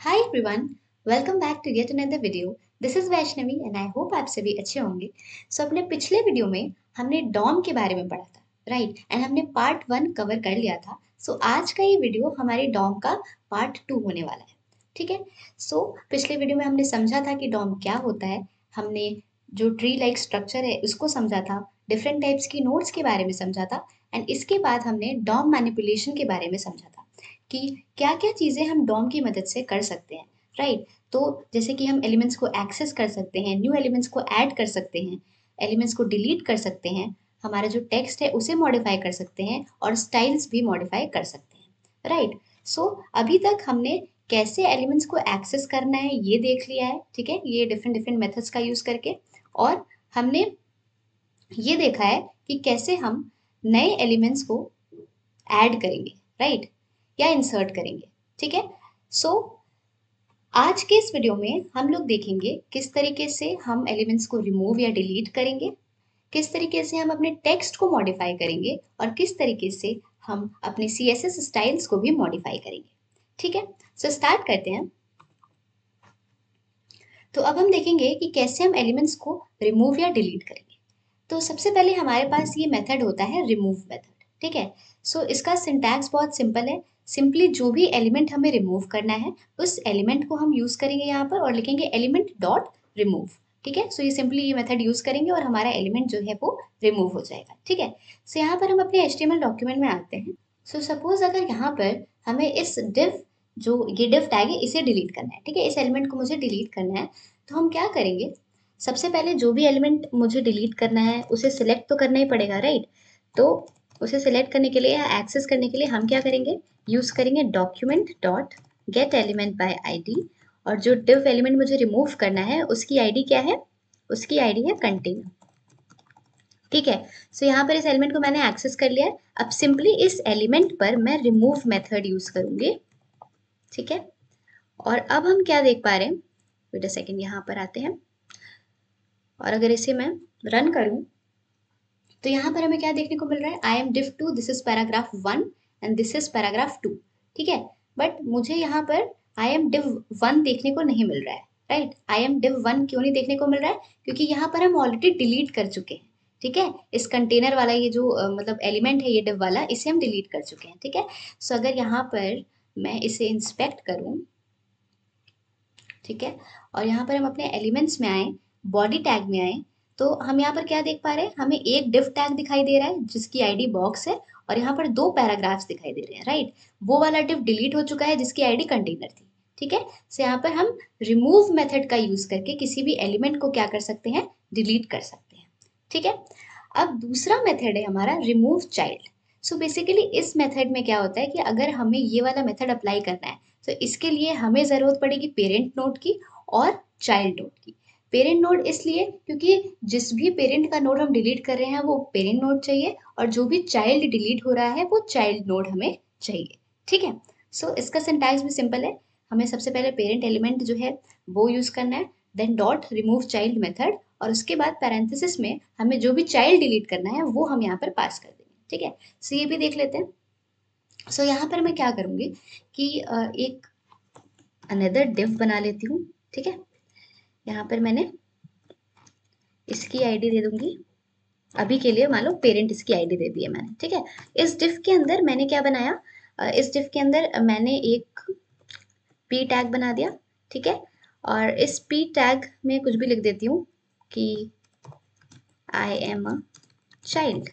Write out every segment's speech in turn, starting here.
Hi everyone, welcome back to yet another video. This is Vaishnavi and I hope आप सभी अच्छे होंगे। अपने पिछले वीडियो में हमने डॉम के बारे में पढ़ा था, राइट? एंड हमने पार्ट 1 कवर कर लिया था। आज का ये वीडियो हमारे डॉम का पार्ट 2 होने वाला है। ठीक है। पिछले वीडियो में हमने समझा था कि डॉम क्या होता है। हमने जो ट्री लाइक स्ट्रक्चर है उसको समझा था, डिफरेंट टाइप्स की नोट्स के बारे में समझा था, एंड इसके बाद हमने डॉम मैनिपुलेशन के बारे में समझा था कि क्या-क्या चीज़ें हम डॉम की मदद से कर सकते हैं, राइट? तो जैसे कि हम एलिमेंट्स को एक्सेस कर सकते हैं, न्यू एलिमेंट्स को ऐड कर सकते हैं, एलिमेंट्स को डिलीट कर सकते हैं, हमारा जो टेक्स्ट है उसे मॉडिफाई कर सकते हैं और स्टाइल्स भी मॉडिफाई कर सकते हैं, राइट? अभी तक हमने कैसे एलिमेंट्स को एक्सेस करना है ये देख लिया है, ठीक है? ये डिफरेंट डिफरेंट मेथड्स का यूज़ करके। और हमने ये देखा है कि कैसे हम नए एलिमेंट्स को ऐड करेंगे, राइट? या इंसर्ट करेंगे, ठीक है? सो आज के इस वीडियो में हम लोग देखेंगे किस तरीके से हम एलिमेंट्स को रिमूव या डिलीट करेंगे, किस तरीके से हम अपने टेक्स्ट को मॉडिफाई करेंगे और किस तरीके से हम अपने CSS स्टाइल्स को भी मॉडिफाई करेंगे। ठीक है। स्टार्ट करते हैं। अब हम देखेंगे कि कैसे हम एलिमेंट्स को रिमूव या डिलीट करेंगे। सबसे पहले हमारे पास ये मेथड होता है रिमूव मेथड, ठीक है। इसका सिंटैक्स बहुत सिंपल है। सिंपली जो भी एलिमेंट हमें रिमूव करना है उस एलिमेंट को हम यूज करेंगे यहाँ पर और लिखेंगे एलिमेंट डॉट रिमूव। ठीक है। ये सिंपली ये मेथड यूज करेंगे और हमारा एलिमेंट जो है वो रिमूव हो जाएगा। ठीक है। यहाँ पर हम अपने HTML डॉक्यूमेंट में आते हैं। सपोज अगर यहाँ पर हमें इस div, जो ये div टैग है, इसे डिलीट करना है, ठीक है, इस एलिमेंट को मुझे डिलीट करना है, तो हम क्या करेंगे? सबसे पहले जो भी एलिमेंट मुझे डिलीट करना है उसे सिलेक्ट तो करना ही पड़ेगा, राइट? तो उसे सिलेक्ट करने के लिए या एक्सेस करने के लिए हम क्या करेंगे? यूज करेंगे document dot get element bye ID, और जो div एलिमेंट मुझे रिमूव करना है उसकी ID क्या है? उसकी ID है कंटेनर। ठीक है। यहाँ पर इस एलिमेंट को मैंने एक्सेस कर लिया है। अब सिंपली इस एलिमेंट पर मैं रिमूव मेथड यूज करूंगी। ठीक है। और अब हम क्या देख पा रहे हैं? वेट अ सेकेंड, यहाँ पर आते हैं और अगर इसे मैं रन करूं तो यहाँ पर हमें क्या देखने को मिल रहा है? I am div2, this is paragraph 1 and this is paragraph 2। ठीक है। बट मुझे यहाँ पर आई एम div1 देखने को नहीं मिल रहा है, राइट? आई एम div1 क्यों नहीं देखने को मिल रहा है? क्योंकि यहाँ पर हम ऑलरेडी डिलीट कर चुके हैं। ठीक है। इस कंटेनर वाला ये जो मतलब एलिमेंट है ये div वाला, इसे हम डिलीट कर चुके हैं। ठीक है। अगर यहाँ पर मैं इसे इंस्पेक्ट करूँ, ठीक है, और यहाँ पर हम अपने एलिमेंट्स में आए, बॉडी टैग में आए, तो हम यहाँ पर क्या देख पा रहे हैं? हमें एक div टैग दिखाई दे रहा है जिसकी ID बॉक्स है, और यहाँ पर 2 पैराग्राफ्स दिखाई दे रहे हैं, राइट? वो वाला div डिलीट हो चुका है जिसकी ID कंटेनर थी। ठीक है। यहाँ पर हम रिमूव मेथड का यूज करके किसी भी एलिमेंट को क्या कर सकते हैं? डिलीट कर सकते हैं। ठीक है। अब दूसरा मेथड है हमारा रिमूव चाइल्ड। बेसिकली इस मेथड में क्या होता है कि अगर हमें ये वाला मेथड अप्लाई करना है तो इसके लिए हमें ज़रूरत पड़ेगी पेरेंट नोड की और चाइल्ड नोड की। पेरेंट नोड इसलिए क्योंकि जिस भी पेरेंट का नोड हम डिलीट कर रहे हैं वो पेरेंट नोड चाहिए, और जो भी चाइल्ड डिलीट हो रहा है वो चाइल्ड नोड हमें चाहिए। ठीक है। इसका सिंटैक्स भी सिंपल है। हमें सबसे पहले पेरेंट एलिमेंट जो है वो यूज़ करना है, then dot remove child method, और उसके बाद पैरेंथेसिस में हमें जो भी चाइल्ड डिलीट करना है वो हम यहाँ पर पास कर देंगे। ठीक है। ये भी देख लेते हैं। यहाँ पर मैं क्या करूँगी कि एक अनदर div बना लेती हूँ। ठीक है। यहाँ पर मैंने इसकी ID दे दूंगी, अभी के लिए मान लो पेरेंट इसकी ID दे दी है मैंने। ठीक है। इस div के अंदर मैंने क्या बनाया? इस div के अंदर मैंने एक p टैग बना दिया। ठीक है। और इस p टैग में कुछ भी लिख देती हूँ कि I am a child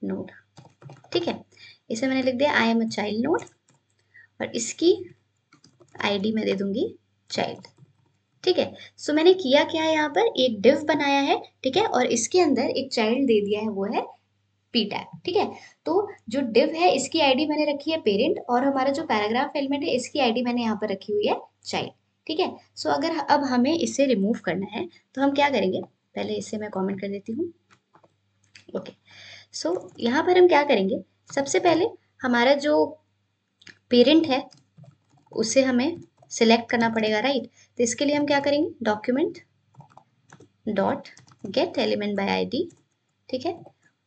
node. ठीक है। इसे मैंने लिख दिया I am a child node, और इसकी ID मैं दे दूंगी चाइल्ड। ठीक है। मैंने किया क्या है? यहाँ पर एक div बनाया है, ठीक है, और इसके अंदर एक चाइल्ड दे दिया है, वो है p टैग। ठीक है। जो div है इसकी ID मैंने रखी है पेरेंट, और हमारा जो पैराग्राफ एलिमेंट है इसकी ID मैंने यहाँ पर रखी हुई है चाइल्ड। ठीक है। अगर अब हमें इसे रिमूव करना है तो हम क्या करेंगे? पहले इसे मैं कॉमेंट कर देती हूँ। ओके। यहाँ पर हम क्या करेंगे? सबसे पहले हमारा जो पेरेंट है उसे हमें सिलेक्ट करना पड़ेगा, राइट? तो इसके लिए हम क्या करेंगे? Document dot get element bye ID। ठीक है।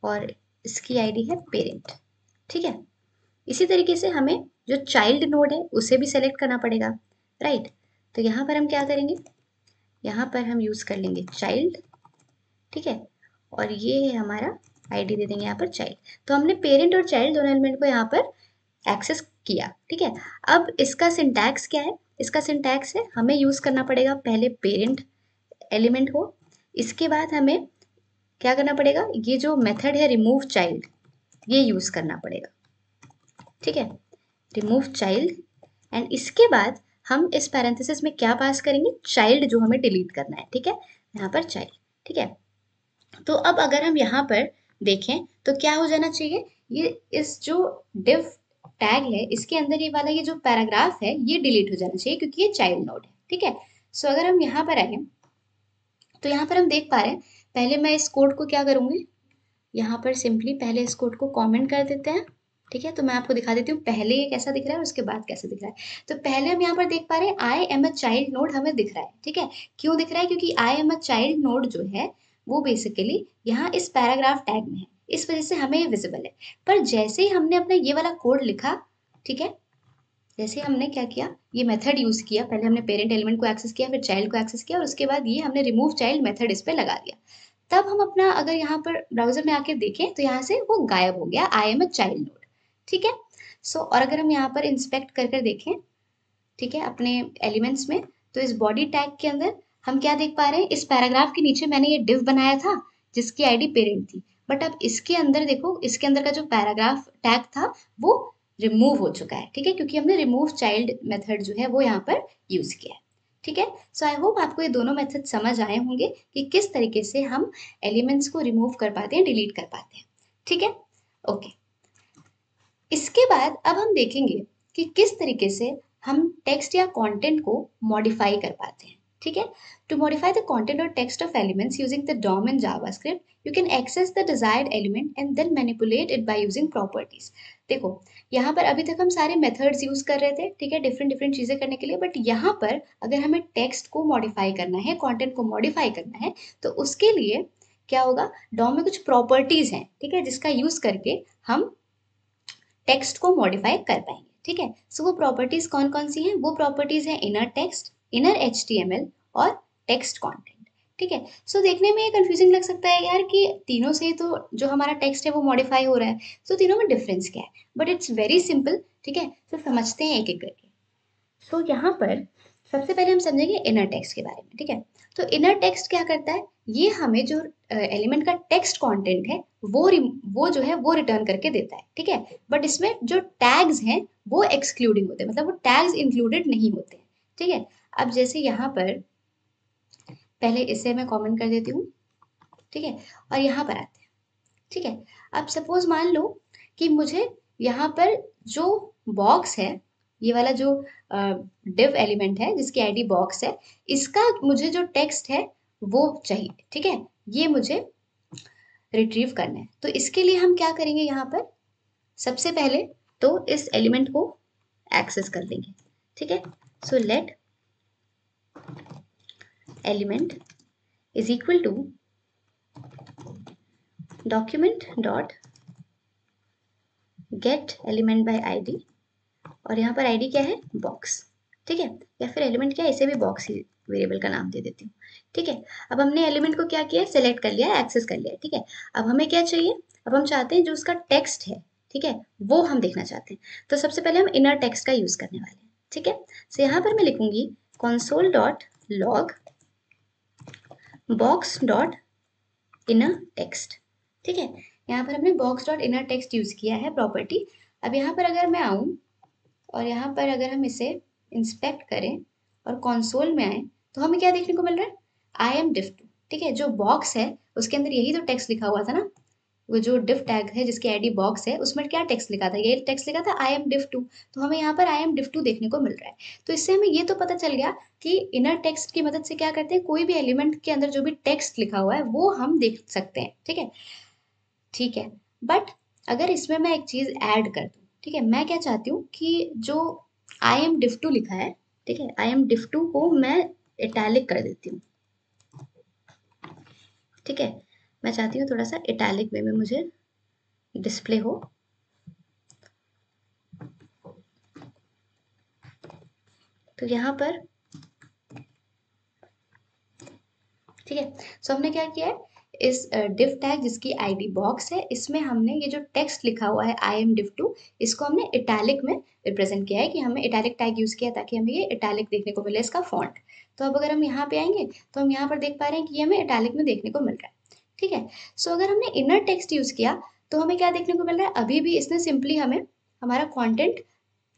और इसकी ID है पेरेंट। ठीक है। इसी तरीके से हमें जो चाइल्ड नोड है उसे भी सेलेक्ट करना पड़ेगा। राइट। तो यहाँ पर हम क्या करेंगे, यहाँ पर हम यूज़ कर लेंगे चाइल्ड, ठीक है, और ये है हमारा आईडी दे देंगे यहाँ पर चाइल्ड। तो हमने पेरेंट और चाइल्ड दोनों एलिमेंट को यहाँ पर एक्सेस किया, ठीक है। अब इसका सिंटैक्स क्या है, इसका सिंटैक्स है हमें यूज़ करना पड़ेगा पहले पेरेंट एलिमेंट को, इसके बाद हमें क्या करना पड़ेगा, ये जो मेथड है रिमूव चाइल्ड, ये यूज़ करना पड़ेगा, ठीक है, रिमूव चाइल्ड। एंड इसके बाद हम इस पैरेंथेसिस में क्या पास करेंगे, चाइल्ड जो हमें डिलीट करना है, ठीक है, यहाँ पर चाइल्ड, ठीक है। तो अब अगर हम यहाँ पर देखें तो क्या हो जाना चाहिए, ये इस जो div टैग है इसके अंदर ये वाला ये जो पैराग्राफ है ये डिलीट हो जाना चाहिए क्योंकि ये चाइल्ड नोड है, ठीक है। सो अगर हम यहाँ पर आए तो यहाँ पर हम देख पा रहे हैं, पहले मैं इस कोड को क्या करूँगी, यहाँ पर सिंपली पहले इस कोड को कमेंट कर देते हैं, ठीक है। तो मैं आपको दिखा देती हूँ पहले ये कैसा दिख रहा है और उसके बाद कैसा दिख रहा है। तो पहले हम यहाँ पर देख पा रहे हैं I am a child node हमें दिख रहा है, ठीक है। क्यों दिख रहा है, क्योंकि I am a child node जो है वो बेसिकली यहाँ इस पैराग्राफ टैग में है, इस वजह से हमें ये विजिबल है। पर जैसे ही हमने अपना ये वाला कोड लिखा, ठीक है, जैसे हमने क्या किया, ये मेथड यूज किया, पहले हमने पेरेंट एलिमेंट को एक्सेस किया, फिर चाइल्ड को एक्सेस किया और उसके बाद ये हमने रिमूव चाइल्ड मेथड इस पे लगा दिया। तब हम अपना अगर यहाँ पर ब्राउजर में आके देखें तो यहाँ से वो गायब हो गया, I am a child node, ठीक है। सो और अगर हम यहाँ पर इंस्पेक्ट कर कर देखें, ठीक है, अपने एलिमेंट्स में, तो इस बॉडी टैग के अंदर हम क्या देख पा रहे हैं, इस पैराग्राफ के नीचे मैंने ये डिव बनाया था जिसकी आईडी पेरेंट थी, बट अब इसके अंदर देखो, इसके अंदर का जो पैराग्राफ टैग था वो रिमूव हो चुका है, ठीक है, क्योंकि हमने रिमूव चाइल्ड मेथड जो है वो यहाँ पर यूज किया है, ठीक है। सो आई होप आपको ये दोनों मेथड समझ आए होंगे कि किस तरीके से हम एलिमेंट्स को रिमूव कर पाते हैं, डिलीट कर पाते हैं, ठीक है, ओके। इसके बाद अब हम देखेंगे कि किस तरीके से हम टेक्स्ट या कंटेंट को मॉडिफाई कर पाते हैं, ठीक है। टू मॉडिफाई द कंटेंट और text of elements using the DOM in JavaScript you can access the desired element and then manipulate it by using properties. देखो यहाँ पर अभी तक हम सारे मेथड्स यूज कर रहे थे, ठीक है, डिफरेंट डिफरेंट चीजें करने के लिए, बट यहाँ पर अगर हमें टेक्स्ट को मॉडिफाई करना है, कंटेंट को मॉडिफाई करना है, तो उसके लिए क्या होगा, DOM में कुछ प्रॉपर्टीज हैं, ठीक है, जिसका यूज करके हम टेक्स्ट को मॉडिफाई कर पाएंगे, ठीक है। सो वो प्रॉपर्टीज कौन कौन सी हैं, वो प्रॉपर्टीज हैं इनर टेक्स्ट, इनर HTML और टेक्स्ट कंटेंट, ठीक है। सो देखने में ये कंफ्यूजिंग लग सकता है यार कि तीनों से तो जो हमारा टेक्स्ट है वो मॉडिफाई हो रहा है, सो तीनों में डिफरेंस क्या है, बट इट्स वेरी सिंपल, ठीक है। तो समझते हैं एक एक करके। सो यहाँ पर सबसे पहले हम समझेंगे इनर टेक्स्ट के बारे में, ठीक है। तो इनर टेक्स्ट क्या करता है, ये हमें जो एलिमेंट का टेक्स्ट कंटेंट है वो जो है वो रिटर्न करके देता है, ठीक है। बट इसमें जो टैग्स हैं वो एक्सक्लूडिंग होते हैं, मतलब वो टैग्स इंक्लूडेड नहीं होते हैं, ठीक है। अब जैसे यहाँ पर पहले इसे मैं कमेंट कर देती हूँ, ठीक है, और यहाँ पर आते हैं, ठीक है। अब सपोज मान लो कि मुझे यहाँ पर जो बॉक्स है, ये वाला जो डिव एलिमेंट है जिसकी आईडी बॉक्स है, इसका मुझे जो टेक्स्ट है वो चाहिए, ठीक है, ये मुझे रिट्रीव करना है। तो इसके लिए हम क्या करेंगे, यहाँ पर सबसे पहले तो इस एलिमेंट को एक्सेस कर लेंगे, ठीक है। So let element is equal to document dot get element by ID, और यहाँ पर आईडी क्या है, बॉक्स, ठीक है, या फिर एलिमेंट क्या है, इसे भी बॉक्स ही वेरिएबल का नाम दे देती हूँ, ठीक है। अब हमने एलिमेंट को क्या किया, सेलेक्ट कर लिया, एक्सेस कर लिया, ठीक है। अब हमें क्या चाहिए, अब हम चाहते हैं जो उसका टेक्स्ट है, ठीक है, वो हम देखना चाहते हैं। तो सबसे पहले हम इनर टेक्स्ट का यूज करने वाले हैं, ठीक है। तो यहाँ पर मैं लिखूंगी console dot log box dot inner text, ठीक है। यहाँ पर हमने box dot inner text use किया है प्रॉपर्टी। अब यहाँ पर अगर मैं आऊँ और यहाँ पर अगर हम इसे इंस्पेक्ट करें और कंसोल में आए तो हमें क्या देखने को मिल रहा है, आई एम div2, ठीक है। जो बॉक्स है उसके अंदर यही तो टेक्स्ट लिखा हुआ था ना, वो जो div टैग है जिसकी आईडी बॉक्स है उसमें क्या टेक्स्ट लिखा था, यही टेक्स्ट लिखा था आई एम div2, तो हमें यहाँ पर आई एम div2 देखने को मिल रहा है। तो इससे हमें ये तो पता चल गया कि इनर टेक्स्ट की मदद से क्या करते हैं, कोई भी एलिमेंट के अंदर जो भी टेक्स्ट लिखा हुआ है वो हम देख सकते हैं, ठीक है, ठीक है। बट अगर इसमें मैं एक चीज ऐड कर दूं, ठीक है, मैं क्या चाहती हूँ कि जो आई एम div2 लिखा है, ठीक है, आई एम div2 को मैं इटैलिक कर देती हूँ, ठीक है। मैं चाहती हूँ थोड़ा सा इटैलिक वे में मुझे डिस्प्ले हो, तो यहाँ पर ठीक है, सो हमने क्या किया है, इस div टैग जिसकी आईडी बॉक्स है, इसमें हमने ये जो टेक्स्ट लिखा हुआ है आई एम div2, इसको हमने इटैलिक में रिप्रेजेंट किया है कि हमने इटैलिक टैग यूज किया ताकि हमें ये इटैलिक देखने को मिले इसका फॉन्ट। तो अब अगर हम यहाँ पे आएंगे तो हम यहाँ पर देख पा रहे हैं कि ये हमें इटैलिक में देखने को मिल रहा है। ठीक है, सो अगर हमने इनर टेक्स्ट यूज किया तो हमें क्या देखने को मिल रहा है, अभी भी इसने सिंपली हमें हमारा कॉन्टेंट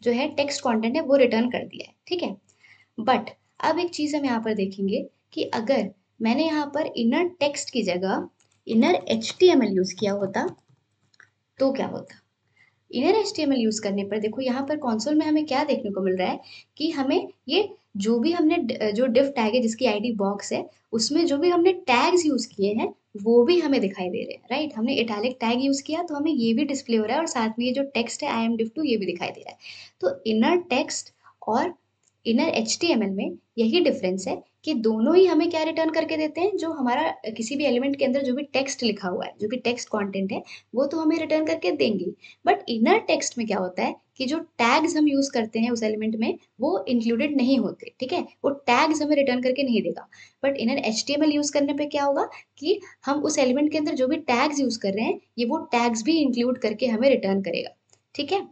जो है, टेक्स्ट कॉन्टेंट है, वो रिटर्न कर दिया है। ठीक है, बट अब एक चीज हम यहाँ पर देखेंगे कि अगर मैंने यहाँ पर इनर टेक्स्ट की जगह इनर HTML यूज किया होता तो क्या होता। इनर HTML यूज करने पर देखो यहाँ पर कंसोल में हमें क्या देखने को मिल रहा है कि हमें ये जो भी हमने जो div टैग है जिसकी आईडी बॉक्स है, उसमें जो भी हमने टैग्स यूज किए हैं वो भी हमें दिखाई दे रहे हैं। राइट, हमने इटैलिक टैग यूज किया तो हमें ये भी डिस्प्ले हो रहा है और साथ में ये जो टेक्स्ट है आई एम div2 ये भी दिखाई दे रहा है। तो इनर टेक्स्ट और इनर HTML में यही डिफरेंस है कि दोनों ही हमें क्या रिटर्न करके देते हैं, जो हमारा किसी भी एलिमेंट के अंदर जो भी टेक्स्ट लिखा हुआ है, जो भी टेक्स्ट कंटेंट है, वो तो हमें रिटर्न करके देंगे। बट इनर टेक्स्ट में क्या होता है कि जो टैग्स हम यूज करते हैं उस एलिमेंट में वो इंक्लूडेड नहीं होते। ठीक है, वो टैग्स हमें रिटर्न करके नहीं देगा। बट इनर HTML यूज करने पे क्या होगा कि हम उस एलिमेंट के अंदर जो भी टैग्स यूज कर रहे हैं ये वो टैग्स भी इंक्लूड करके हमें रिटर्न करेगा। ठीक है,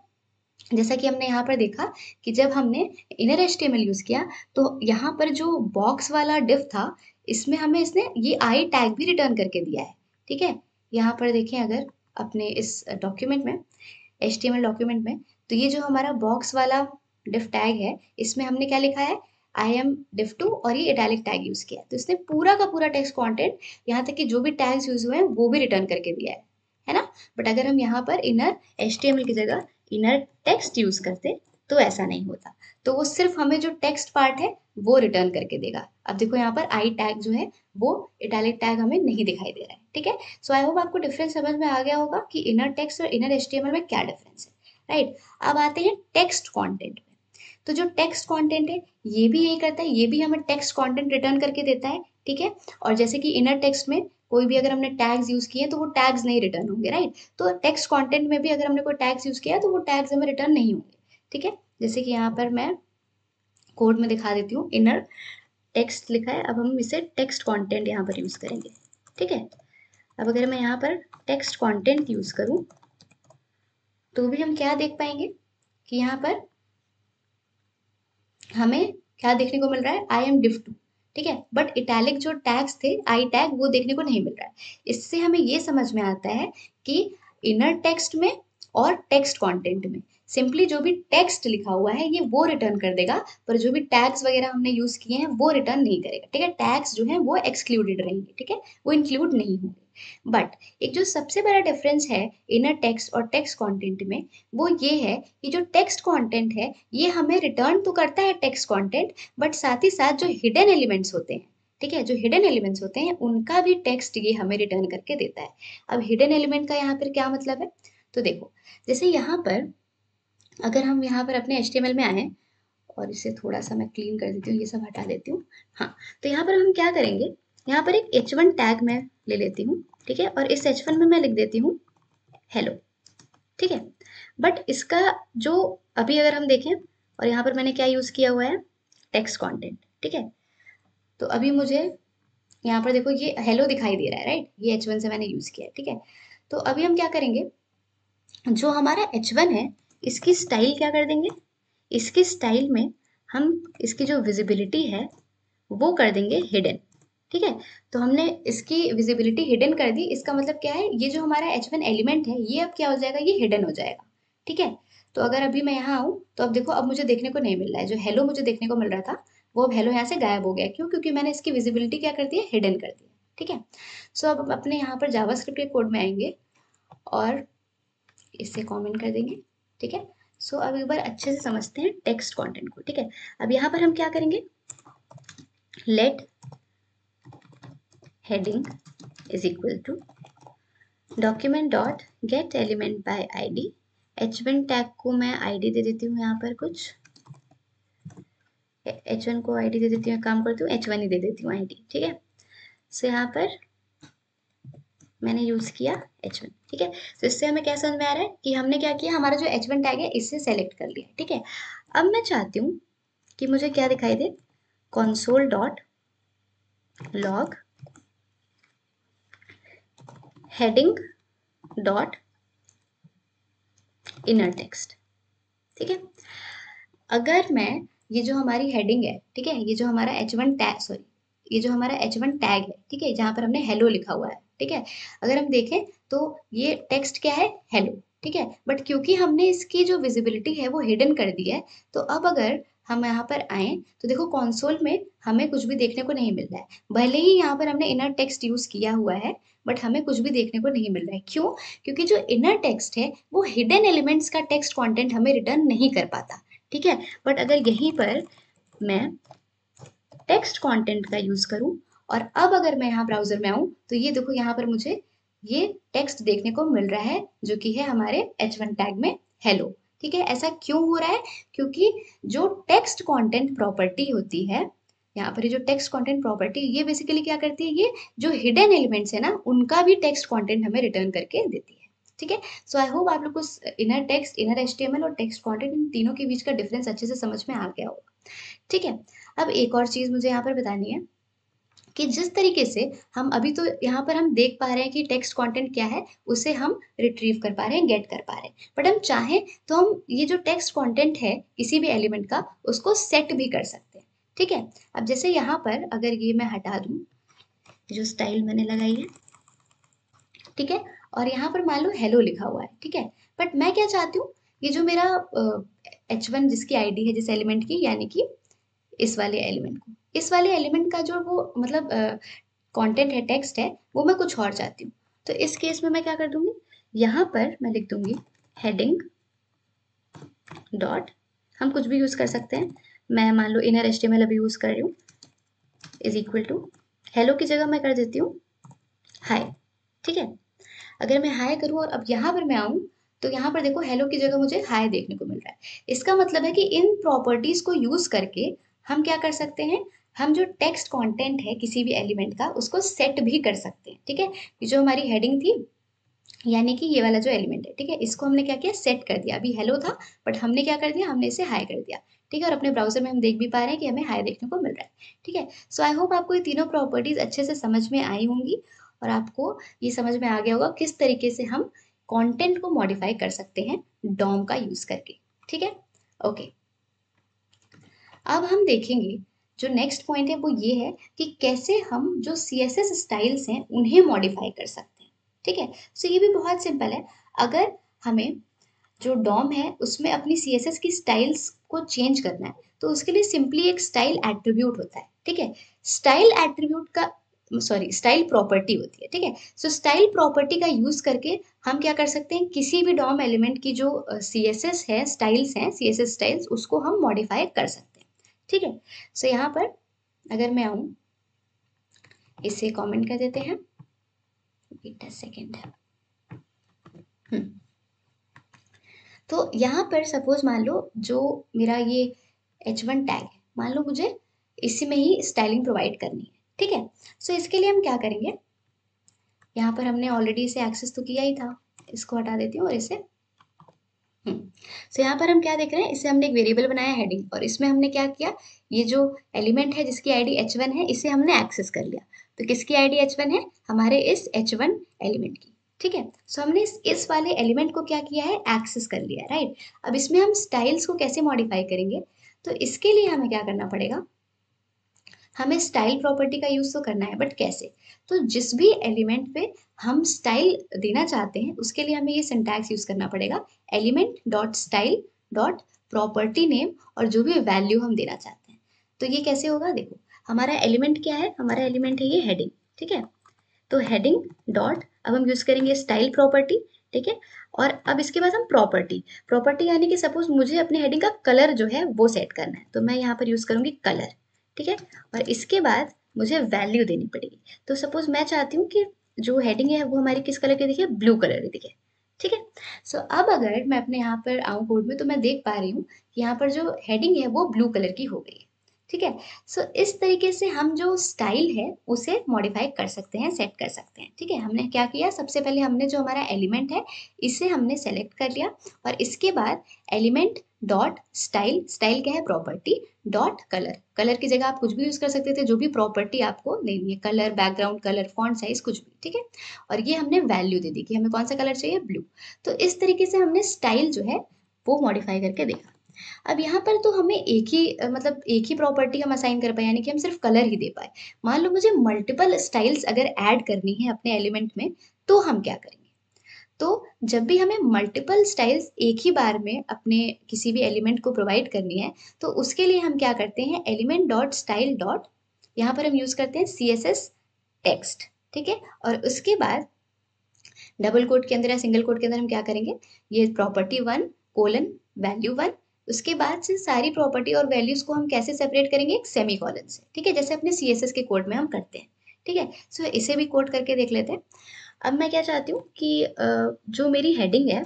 जैसा कि हमने यहाँ पर देखा कि जब हमने इनर HTML यूज किया तो यहाँ पर जो बॉक्स वाला div था, इसमें हमें इसने ये आई टैग भी रिटर्न करके दिया है। ठीक है, यहाँ पर देखें अगर अपने इस डॉक्यूमेंट में, HTML डॉक्यूमेंट में, तो ये जो हमारा बॉक्स वाला div टैग है, इसमें हमने क्या लिखा है, आई एम div2 और ये इटैलिक टैग यूज किया है। तो इसने पूरा का पूरा टेक्स्ट कॉन्टेंट, यहाँ तक कि जो भी टैग्स यूज हुए हैं वो भी रिटर्न करके दिया है ना। बट अगर हम यहाँ पर इनर HTML की जगह इनर टेक्स्ट यूज करते तो ऐसा नहीं होता, तो वो सिर्फ हमें जो टेक्स्ट पार्ट है वो रिटर्न करके देगा। अब देखो यहाँ पर आई टैग जो है वो इटैलिक टैग हमें नहीं दिखाई दे रहा है। ठीक है, सो आई होप आपको डिफरेंस समझ में आ गया होगा कि इनर टेक्स्ट और इनर HTML में क्या डिफरेंस है। राइट, अब आते हैं टेक्स्ट कॉन्टेंट में। तो जो टेक्स्ट कंटेंट है ये भी यही करता है, ये भी हमें टेक्स्ट कंटेंट रिटर्न करके देता है। ठीक है, और जैसे कि इनर टेक्स्ट में कोई भी अगर हमने टैग्स यूज किए तो वो टैग्स नहीं रिटर्न होंगे। राइट, तो टेक्स्ट कंटेंट में भी अगर हमने कोई टैग्स यूज किया तो वो टैग्स हमें रिटर्न नहीं होंगे। ठीक है, जैसे कि यहाँ पर मैं कोड में दिखा देती हूँ, इनर टेक्स्ट लिखा है, अब हम इसे टेक्स्ट कंटेंट यहाँ पर यूज करेंगे। ठीक है, अब अगर मैं यहाँ पर टेक्स्ट कंटेंट यूज करूँ तो भी हम क्या देख पाएंगे कि यहाँ पर हमें क्या देखने को मिल रहा है, आई एम div2। ठीक है, बट इटैलिक जो टैग्स थे आई टैग वो देखने को नहीं मिल रहा है। इससे हमें ये समझ में आता है कि इनर टेक्स्ट में और टेक्स्ट कंटेंट में सिंपली जो भी टेक्स्ट लिखा हुआ है ये वो रिटर्न कर देगा, पर जो भी टैग्स वगैरह हमने यूज किए हैं वो रिटर्न नहीं करेगा। ठीक है, टैग्स जो है वो एक्सक्लूडेड रहेंगे। ठीक है, वो इंक्लूड नहीं होंगे। बट एक जो सबसे बड़ा डिफरेंस है इनर टेक्स्ट और टेक्स्ट कंटेंट में, वो ये है कि जो टेक्स्ट कंटेंट है ये हमें रिटर्न तो करता है टेक्स्ट कंटेंट, बट साथ ही साथ जो हिडन एलिमेंट्स होते हैं, ठीक है, जो हिडन एलिमेंट्स होते हैं उनका भी टेक्स्ट ये हमें रिटर्न करके देता है। अब हिडन एलिमेंट का यहाँ पर क्या मतलब है, तो देखो जैसे यहाँ पर अगर हम यहाँ पर अपने HTML में आए और इसे थोड़ा सा मैं क्लीन कर देती हूँ, ये सब हटा देती हूँ। हाँ, तो यहाँ पर हम क्या करेंगे, यहाँ पर एक H1 टैग मैं ले लेती हूँ। ठीक है, और इस H1 में मैं लिख देती हूँ हेलो। ठीक है, बट इसका जो अभी अगर हम देखें, और यहाँ पर मैंने क्या यूज किया हुआ है, टेक्स्ट कंटेंट। ठीक है, तो अभी मुझे यहाँ पर देखो ये हेलो दिखाई दे रहा है। राइट, ये H1 से मैंने यूज किया है। ठीक है, तो अभी हम क्या करेंगे, जो हमारा H1 है इसकी स्टाइल क्या कर देंगे, इसकी स्टाइल में हम इसकी जो विजिबिलिटी है वो कर देंगे हिडन। ठीक है, तो हमने इसकी विजिबिलिटी हिडन कर दी, इसका मतलब क्या है, ये जो हमारा H1 एलिमेंट है ये अब क्या हो जाएगा, ये हिडन हो जाएगा। ठीक है, तो अगर अभी मैं यहाँ आऊँ तो अब देखो अब मुझे देखने को नहीं मिल रहा है, जो हेलो मुझे देखने को मिल रहा था वो अब हेलो यहाँ से गायब हो गया। क्यों, क्योंकि मैंने इसकी विजिबिलिटी क्या कर दी है, हिडन कर दी है। ठीक है, सो अब अपने यहाँ पर जावास्क्रिप्ट के कोड में आएंगे और इसे कमेंट कर देंगे। ठीक है, सो अब एक बार अच्छे से समझते हैं टेक्स्ट कंटेंट को। ठीक है, अब यहाँ पर हम क्या करेंगे, let heading is equal to document dot get element by ID. H1 tag को मैं आईडी दे देती हूँ, यहाँ पर कुछ H1 को आईडी दे देती हूँ, काम करती हूँ H1 ही दे देती हूँ आईडी। ठीक है, सो यहाँ पर मैंने यूज किया H1। ठीक है, तो इससे हमें क्या समझ में आ रहा है कि हमने क्या किया, हमारा जो H1 टैग है इससे सेलेक्ट कर लिया। ठीक है, अब मैं चाहती हूँ कि मुझे क्या दिखाई दे, console dot log heading dot inner text. ठीक है, अगर मैं ये जो हमारी हेडिंग है, ठीक है, ये जो हमारा H1 टैग, सॉरी, ये जो हमारा H1 टैग है, ठीक है, जहाँ पर हमने हेलो लिखा हुआ है, ठीक है, अगर हम देखें तो ये टेक्स्ट क्या है, हेलो, ठीक है, बट क्योंकि हमने इसकी जो विजिबिलिटी है वो हिडन कर दी है, तो अब अगर हम यहाँ पर आए तो देखो कंसोल में हमें कुछ भी देखने को नहीं मिल रहा है, भले ही यहाँ पर हमने इनर टेक्स्ट यूज किया हुआ है, बट हमें कुछ भी देखने को नहीं मिल रहा है। क्यों? क्योंकि जो इनर टेक्स्ट है वो हिडन एलिमेंट्स का टेक्स्ट कंटेंट हमें रिटर्न नहीं कर पाता, ठीक है। बट अगर यहीं पर मैं टेक्स्ट कंटेंट का यूज करूं और अब अगर मैं यहाँ ब्राउजर में आऊं तो ये देखो यहाँ पर मुझे ये टेक्स्ट देखने को मिल रहा है जो कि है हमारे H1 टैग में हेलो, ठीक है। ऐसा क्यों हो रहा है? क्योंकि जो टेक्स्ट कंटेंट प्रॉपर्टी होती है, यहाँ पर ये जो टेक्स्ट कंटेंट प्रॉपर्टी, ये बेसिकली क्या करती है, ये जो हिडन एलिमेंट्स है ना उनका भी टेक्स्ट कंटेंट हमें रिटर्न करके देती है, ठीक है। सो आई होप आप लोग को इनर टेक्स्ट, इनर HTML और टेक्स्ट कंटेंट, इन तीनों के बीच का डिफरेंस अच्छे से समझ में आ गया होगा, ठीक है। अब एक और चीज मुझे यहाँ पर बतानी है कि जिस तरीके से हम अभी तो यहाँ पर हम देख पा रहे हैं कि टेक्स्ट कंटेंट क्या है, उसे हम रिट्रीव कर पा रहे हैं, गेट कर पा रहे हैं, बट हम चाहें तो हम ये जो टेक्स्ट कंटेंट है किसी भी एलिमेंट का उसको सेट भी कर सकते हैं, ठीक है। अब जैसे यहाँ पर अगर ये मैं हटा दूं, जो स्टाइल मैंने लगाई है, ठीक है, और यहाँ पर मान लो हेलो लिखा हुआ है, ठीक है, बट मैं क्या चाहती हूँ, ये जो मेरा H1 जिसकी आईडी है जिस एलिमेंट की, यानी कि इस वाले एलिमेंट को, इस वाले एलिमेंट का जो वो मतलब कंटेंट है, टेक्स्ट है, वो मैं कुछ और चाहती हूँ। तो इस केस में मैं क्या कर दूंगी, यहाँ पर मैं लिख दूंगी हेडिंग डॉट, हम कुछ भी यूज कर सकते हैं, मैं मान लो इनर HTML अभी यूज कर रही हूँ, इज इक्वल टू हेलो की जगह मैं कर देती हूँ हाय, ठीक है। अगर मैं हाय करूँ और अब यहाँ पर मैं आऊँ तो यहाँ पर देखो हेलो की जगह मुझे हाय देखने को मिल रहा है। इसका मतलब है कि इन प्रॉपर्टीज को यूज करके हम क्या कर सकते हैं, हम जो टेक्स्ट कंटेंट है किसी भी एलिमेंट का उसको सेट भी कर सकते हैं, ठीक है। ये जो हमारी हेडिंग थी, यानी कि ये वाला जो एलिमेंट है, ठीक है, इसको हमने क्या किया, सेट कर दिया। अभी हेलो था बट हमने क्या कर दिया, हमने इसे हाई कर दिया, ठीक है। और अपने ब्राउजर में हम देख भी पा रहे हैं कि हमें हाई देखने को मिल रहा है, ठीक है। सो आई होप आपको ये तीनों प्रॉपर्टीज अच्छे से समझ में आई होंगी और आपको ये समझ में आ गया होगा किस तरीके से हम कंटेंट को मॉडिफाई कर सकते हैं डॉम का यूज करके, ठीक है। ओके, अब हम देखेंगे जो नेक्स्ट पॉइंट है वो ये है कि कैसे हम जो CSS स्टाइल्स हैं उन्हें मॉडिफाई कर सकते हैं, ठीक है। सो ये भी बहुत सिंपल है। अगर हमें जो डॉम है उसमें अपनी CSS की स्टाइल्स को चेंज करना है तो उसके लिए सिंपली एक स्टाइल एट्रीब्यूट होता है, ठीक है। स्टाइल एट्रीब्यूट का, सॉरी, स्टाइल प्रॉपर्टी होती है, ठीक है। सो स्टाइल प्रॉपर्टी का यूज करके हम क्या कर सकते हैं, किसी भी डॉम एलिमेंट की जो CSS है, स्टाइल्स हैं, CSS स्टाइल्स, उसको हम मॉडिफाई कर सकते हैं, ठीक है। सो यहाँ पर अगर मैं आऊं, इसे कमेंट कर देते हैं, वेट अ सेकेंड। तो यहाँ पर सपोज मान लो जो मेरा ये H1 टैग है, मान लो मुझे इसी में ही स्टाइलिंग प्रोवाइड करनी है, ठीक है। सो इसके लिए हम क्या करेंगे, यहाँ पर हमने ऑलरेडी इसे एक्सेस तो किया ही था, इसको हटा देती हूँ और इसे सो यहाँ पर हम क्या देख रहे हैं, इसे हमने एक वेरिएबल बनाया हेडिंग, और इसमें हमने क्या किया, ये जो एलिमेंट है जिसकी आईडी H1 है इसे हमने एक्सेस कर लिया। तो किसकी आईडी H1 है, हमारे इस H1 एलिमेंट की, ठीक है। सो हमने इस वाले एलिमेंट को क्या किया है, एक्सेस कर लिया, राइट। अब इसमें हम स्टाइल्स को कैसे मॉडिफाई करेंगे, तो इसके लिए हमें क्या करना पड़ेगा, हमें स्टाइल प्रॉपर्टी का यूज तो करना है, बट कैसे, तो जिस भी एलिमेंट पे हम स्टाइल देना चाहते हैं उसके लिए हमें ये सिंटैक्स यूज करना पड़ेगा, element dot style dot property name, और जो भी वैल्यू हम देना चाहते हैं। तो ये कैसे होगा, देखो हमारा एलिमेंट क्या है, हमारा एलिमेंट है ये हेडिंग, ठीक है। तो हेडिंग डॉट, अब हम यूज करेंगे स्टाइल प्रॉपर्टी, ठीक है। और अब इसके बाद हम प्रॉपर्टी, प्रॉपर्टी यानी कि सपोज मुझे अपने हेडिंग का कलर जो है वो सेट करना है, तो मैं यहाँ पर यूज करूंगी कलर, ठीक है। और इसके बाद मुझे वैल्यू देनी पड़ेगी, तो सपोज मैं चाहती हूँ कि जो हेडिंग है वो हमारी किस कलर की दिखे, ब्लू कलर की दिखे, ठीक है। सो अब अगर मैं अपने यहाँ पर आऊँ कोड में तो मैं देख पा रही हूँ कि यहाँ पर जो हेडिंग है वो ब्लू कलर की हो गई है, ठीक है। सो इस तरीके से हम जो स्टाइल है उसे मॉडिफाई कर सकते हैं, सेट कर सकते हैं, ठीक है। हमने क्या किया, सबसे पहले हमने जो हमारा एलिमेंट है इसे हमने सेलेक्ट कर लिया, और इसके बाद एलिमेंट डॉट स्टाइल, स्टाइल क्या है प्रॉपर्टी, डॉट कलर, कलर की जगह आप कुछ भी यूज कर सकते थे, जो भी प्रॉपर्टी आपको लेनी है, colour, background colour, font size, कुछ भी, ठीक है। और ये हमने वैल्यू दे दी कि हमें कौन सा कलर चाहिए, ब्लू। तो इस तरीके से हमने स्टाइल जो है वो मॉडिफाई करके देखा। अब यहाँ पर तो हमें एक ही मतलब एक ही प्रॉपर्टी हम असाइन कर पाए, यानी कि हम सिर्फ कलर ही दे पाए। मान लो मुझे मल्टीपल स्टाइल्स अगर ऐड करनी है अपने एलिमेंट में, तो हम क्या करेंगे? तो जब भी हमें मल्टीपल स्टाइल्स एक ही बार में अपने किसी भी एलिमेंट को प्रोवाइड करनी है, तो उसके लिए हम क्या करते हैं, एलिमेंट डॉट स्टाइल डॉट, यहाँ पर हम यूज करते हैं CSS टेक्स्ट, ठीक है। और उसके बाद डबल कोट के अंदर या सिंगल कोट के अंदर हम क्या करेंगे, ये प्रॉपर्टी 1 कोलन वैल्यू 1, उसके बाद से सारी प्रॉपर्टी और वैल्यूज को हम कैसे सेपरेट करेंगे, एक सेमी कॉलन से, ठीक है, जैसे अपने CSS के कोड में हम करते हैं, ठीक है। सो इसे भी कोड करके देख लेते हैं। अब मैं क्या चाहती हूँ कि जो मेरी हेडिंग है,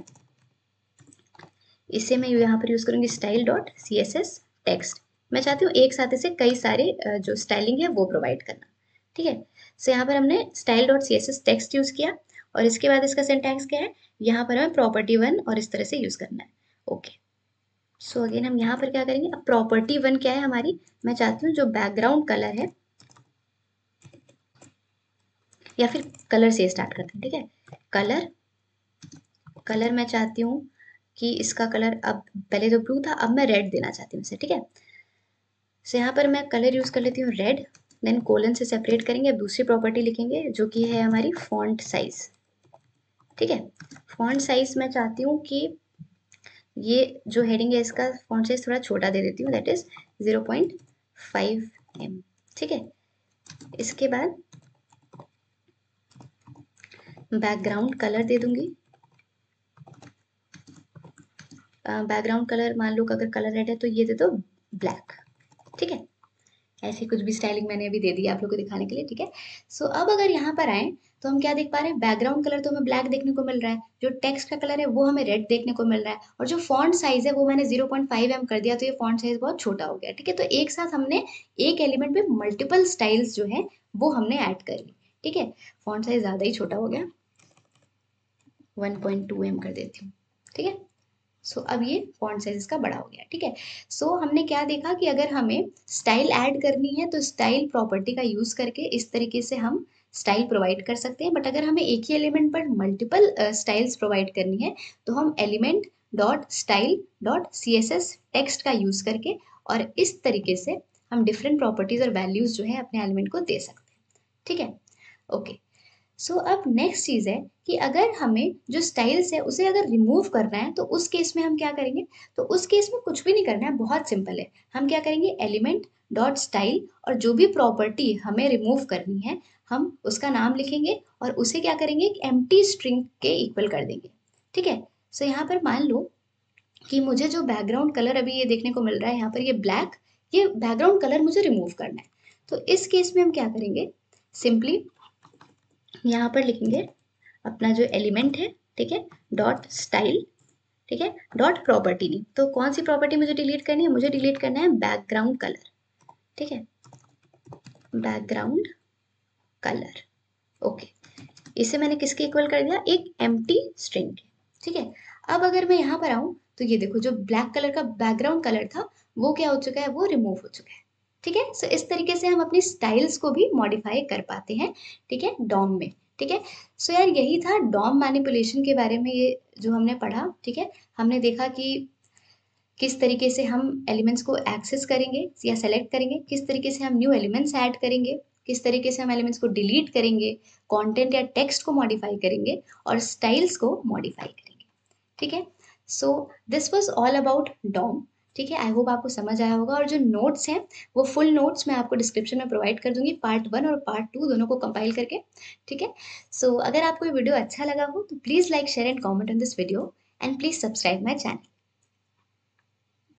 इसे मैं यहाँ पर यूज करूंगी स्टाइल डॉट CSS टेक्स्ट। मैं चाहती हूँ एक साथ इसे कई सारे जो स्टाइलिंग है वो प्रोवाइड करना, ठीक है। सो यहाँ पर हमने style dot CSS text use किया, और इसके बाद इसका सिंटैक्स क्या है, यहाँ पर हमें प्रॉपर्टी 1 और इस तरह से यूज करना है, ओके। सो अगेन हम यहाँ पर क्या करेंगे, अब प्रॉपर्टी 1 क्या है हमारी, मैं चाहती हूँ जो बैकग्राउंड कलर है, या फिर कलर से स्टार्ट करते हैं, ठीक है। कलर, कलर मैं चाहती हूँ कि इसका कलर, अब पहले तो ब्लू था, अब मैं रेड देना चाहती हूँ इसे, ठीक है। सो यहाँ पर मैं कलर यूज कर लेती हूँ रेड, देन कोलन से सेपरेट करेंगे, अब दूसरी प्रॉपर्टी लिखेंगे जो कि है हमारी फॉन्ट साइज, ठीक है। फॉन्ट साइज मैं चाहती हूँ कि ये जो हेडिंग है इसका फॉन्ट साइज थोड़ा छोटा दे देती हूँ, दैट इज 0.5 mm, ठीक है। इसके बाद बैकग्राउंड कलर दे दूंगी, बैकग्राउंड कलर मान लो अगर कलर रेड है तो ये दे दो ब्लैक, ठीक है। ऐसी कुछ भी स्टाइलिंग मैंने अभी दे दी आप लोग को दिखाने के लिए, ठीक है। सो अब अगर यहाँ पर आए तो हम क्या देख पा रहे हैं, बैकग्राउंड कलर तो हमें ब्लैक देखने को मिल रहा है, जो टेक्स्ट का कलर है वो हमें रेड देखने को मिल रहा है, और जो फॉन्ट साइज है वो मैंने 0.5 mm कर दिया, तो ये फॉन्ट साइज बहुत छोटा हो गया, ठीक है। तो एक साथ हमने एक एलिमेंट में मल्टीपल स्टाइल्स जो है वो हमने ऐड कर ली, ठीक है। फॉन्ट साइज ज्यादा ही छोटा हो गया, 1.2 mm कर देती हूँ, ठीक है। सो अब ये फॉन्ट साइज इसका बड़ा हो गया, ठीक है। सो हमने क्या देखा कि अगर हमें स्टाइल ऐड करनी है तो स्टाइल प्रॉपर्टी का यूज करके इस तरीके से हम स्टाइल प्रोवाइड कर सकते हैं, बट अगर हमें एक ही एलिमेंट पर मल्टीपल स्टाइल्स प्रोवाइड करनी है, तो हम element dot style dot CSS text का यूज करके और इस तरीके से हम डिफरेंट प्रॉपर्टीज और वैल्यूज जो है अपने एलिमेंट को दे सकते हैं, ठीक है, ओके। सो अब नेक्स्ट चीज है कि अगर हमें जो स्टाइल्स है उसे अगर रिमूव करना है, तो उस केस में हम क्या करेंगे, तो उस केस में कुछ भी नहीं करना है, बहुत सिंपल है। हम क्या करेंगे, एलिमेंट डॉट स्टाइल, और जो भी प्रॉपर्टी हमें रिमूव करनी है हम उसका नाम लिखेंगे, और उसे क्या करेंगे, एक एम्प्टी स्ट्रिंग के इक्वल कर देंगे, ठीक है। सो यहाँ पर मान लो कि मुझे जो बैकग्राउंड कलर अभी ये देखने को मिल रहा है यहाँ पर, ये ब्लैक, ये बैकग्राउंड कलर मुझे रिमूव करना है। तो इस केस में हम क्या करेंगे, सिंपली यहाँ पर लिखेंगे अपना जो एलिमेंट है, ठीक है, डॉट स्टाइल, ठीक है, डॉट प्रॉपर्टी नहीं, तो कौन सी प्रॉपर्टी मुझे डिलीट करनी है, मुझे डिलीट करना है बैकग्राउंड कलर, ठीक है, बैकग्राउंड कलर, ओके। इसे मैंने किसके इक्वल कर दिया, एक एम्प्टी स्ट्रिंग के, ठीक है। अब अगर मैं यहाँ पर आऊँ तो ये देखो जो ब्लैक कलर का बैकग्राउंड कलर था वो क्या हो चुका है, वो रिमूव हो चुका है, ठीक है। सो इस तरीके से हम अपनी स्टाइल्स को भी मॉडिफाई कर पाते हैं, ठीक है, डॉम में, ठीक है। सो यार यही था डॉम मैनिपुलेशन के बारे में, ये जो हमने पढ़ा, ठीक है। हमने देखा कि किस तरीके से हम एलिमेंट्स को एक्सेस करेंगे या सेलेक्ट करेंगे, किस तरीके से हम न्यू एलिमेंट्स ऐड करेंगे, किस तरीके से हम एलिमेंट्स को डिलीट करेंगे, कंटेंट या टेक्स्ट को मॉडिफाई करेंगे, और स्टाइल्स को मॉडिफाई करेंगे, ठीक है। So this was all about DOM, ठीक है। आई होप आपको समझ आया होगा, और जो नोट्स हैं वो फुल नोट्स मैं आपको डिस्क्रिप्शन में प्रोवाइड कर दूंगी, पार्ट 1 और पार्ट 2 दोनों को कंपाइल करके, ठीक है। सो अगर आपको ये वीडियो अच्छा लगा हो तो please like share and comment on this video, and please subscribe my channel.